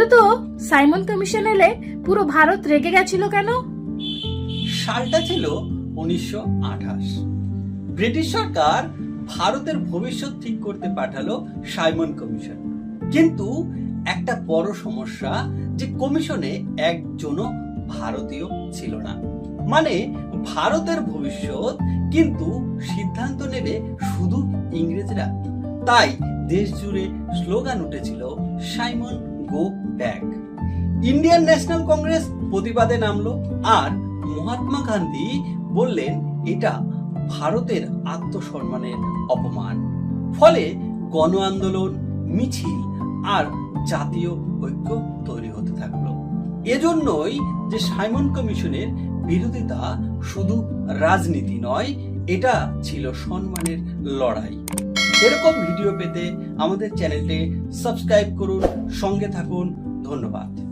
বলো তো, Simon commission এলে পুরো ভারত রেগে গেছিল কেন? সালটা ছিল 1928। ব্রিটিশ সরকার ভারতের ভবিষ্যৎ ঠিক করতে পাঠালো সাইমন কমিশন। কিন্তু একটা বড় সমস্যা যে কমিশনে একজনও ভারতীয় ছিল না। মানে ভারতের ভবিষ্যৎ, কিন্তু সিদ্ধান্ত নেবে শুধু ইংরেজরা। তাই দেশ জুড়ে স্লোগান উঠেছিল Simon go back. Indian national Congress প্রতিবাদে নামলো, আর মহাত্মা গান্ধী বললেন এটা ভারতের আত্মসম্মানের অপমান। ফলে গণ আন্দোলন, মিছিল আর জাতীয় ঐক্য তৈরি হতে থাকলো। এজন্যই যে সাইমন কমিশনের বিরোধিতা শুধু রাজনীতি নয়, এটা ছিল সম্মানের লড়াই। এরকম ভিডিও পেতে আমাদের চ্যানেলটি সাবস্ক্রাইব করুন, সঙ্গে থাকুন। ধন্যবাদ।